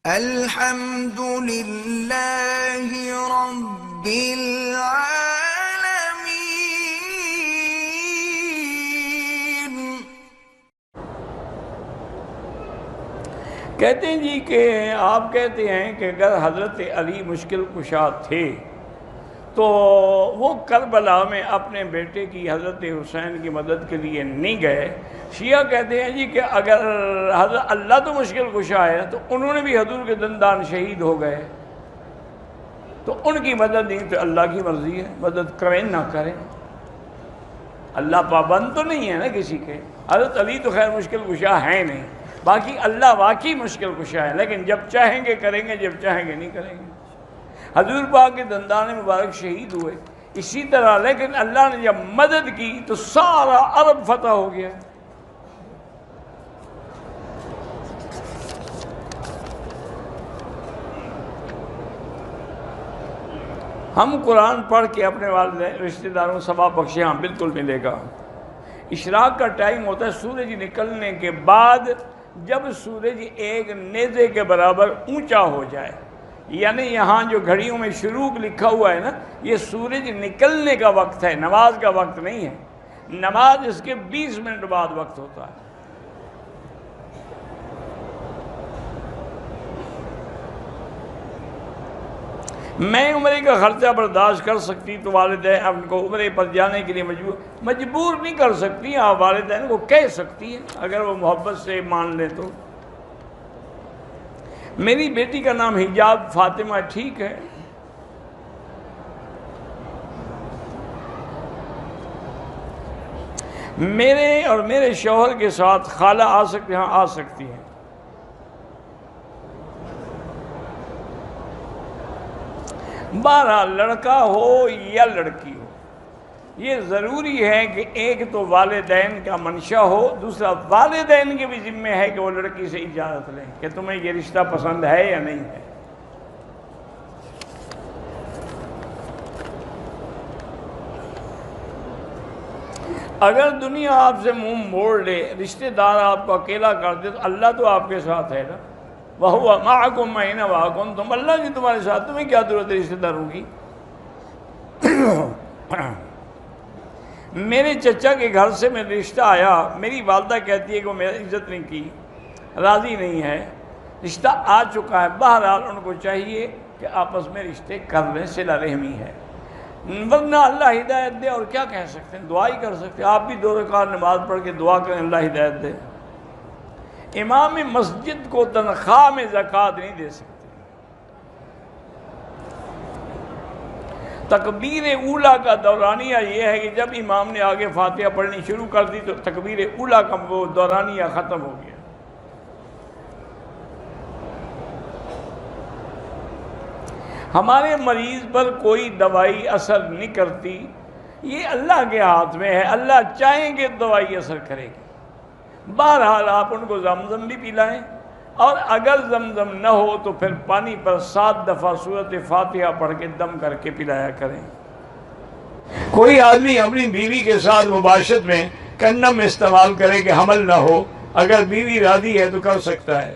الحمد للہ رب العالمین۔ کہتے ہیں جی کہ آپ کہتے ہیں کہ اگر حضرت علی مشکل کشا تھے تو وہ کربلا میں اپنے بیٹے کی حضرت حسین کی مدد کے لیے نہیں گئے۔ شیعہ کہتے ہیں جی کہ اگر حضرت اللہ تو مشکل کشا ہے تو انہوں نے بھی حضور کے دندان شہید ہو گئے، تو ان کی مدد نہیں، تو اللہ کی مرضی ہے، مدد کریں نہ کریں، اللہ پابند تو نہیں ہے نا کسی کے۔ حضرت علی تو خیر مشکل کشا ہیں نہیں، باقی اللہ واقعی مشکل کشا ہے، لیکن جب چاہیں گے کریں گے، جب چاہیں گے نہیں کریں گے۔ حضور پاک کے دندان مبارک شہید ہوئے اسی طرح، لیکن اللہ نے جب مدد کی تو سارا عرب فتح ہو گیا۔ ہم قرآن پڑھ کے اپنے والدین رشتہ داروں ثواب بخشے، ہاں بالکل ملے گا۔ اشراق کا ٹائم ہوتا ہے سورج نکلنے کے بعد، جب سورج ایک نیزے کے برابر اونچا ہو جائے، یعنی یہاں جو گھڑیوں میں شروق لکھا ہوا ہے نا، یہ سورج نکلنے کا وقت ہے، نماز کا وقت نہیں ہے۔ نماز اس کے 20 منٹ بعد وقت ہوتا ہے۔ میں عمرے کا خرچہ برداشت کر سکتی تو والدین ان کو عمرے پر جانے کے لیے مجبور نہیں کر سکتی، آپ والدین کو کہہ سکتی ہیں اگر وہ محبت سے مان لیں تو۔ میری بیٹی کا نام حجاب فاطمہ ٹھیک ہے؟ میرے اور میرے شوہر کے ساتھ خالہ آ سکتی ہیں؟ ہاں آ سکتی ہیں۔ بہرحال لڑکا ہو یا لڑکی ہو، یہ ضروری ہے کہ ایک تو والدین کا منشا ہو، دوسرا والدین کے بھی ذمہ ہے کہ وہ لڑکی سے اجازت لیں کہ تمہیں یہ رشتہ پسند ہے یا نہیں ہے۔ اگر دنیا آپ سے منہ موڑ لے، رشتہ دار آپ کو اکیلا کر دے، تو اللہ تو آپ کے ساتھ ہے نا، وَهُوَ مَعَكُمْ أَيْنَمَا كُنتُمْ، اللہ جی تمہارے ساتھ، تمہیں کیا ضرورت ہے رشتہ داروں کی؟ میرے چچا کے گھر سے میں رشتہ آیا، میری والدہ کہتی ہے کہ وہ میری عزت نہیں کی، راضی نہیں ہے، رشتہ آ چکا ہے، بہرحال ان کو چاہیے کہ آپس میں رشتے کر لیں، صلہ رحمی ہے، ورنہ اللہ ہدایت دے، اور کیا کہہ سکتے ہیں، دعا ہی کر سکتے ہیں۔ آپ بھی 2 رکعت نماز پڑھ کے دعا کریں اللہ ہدایت دے۔ امام مسجد کو تنخواہ میں زکوٰۃ نہیں دے سکتے۔ تکبیر اولیٰ کا دورانیہ یہ ہے کہ جب امام نے آگے فاتحہ پڑھنی شروع کر دی تو تکبیر اولیٰ کا وہ دورانیہ ختم ہو گیا۔ ہمارے مریض پر کوئی دوائی اثر نہیں کرتی، یہ اللہ کے ہاتھ میں ہے، اللہ چاہیں گے دوائی اثر کرے گی۔ بہرحال آپ ان کو زمزم بھی پلائیں، اور اگر زمزم نہ ہو تو پھر پانی پر 7 دفعہ سورۃ فاتحہ پڑھ کے دم کر کے پلایا کریں۔ کوئی آدمی اپنی بیوی کے ساتھ مباشرت میں کنڈم استعمال کرے کہ حمل نہ ہو، اگر بیوی راضی ہے تو کر سکتا ہے۔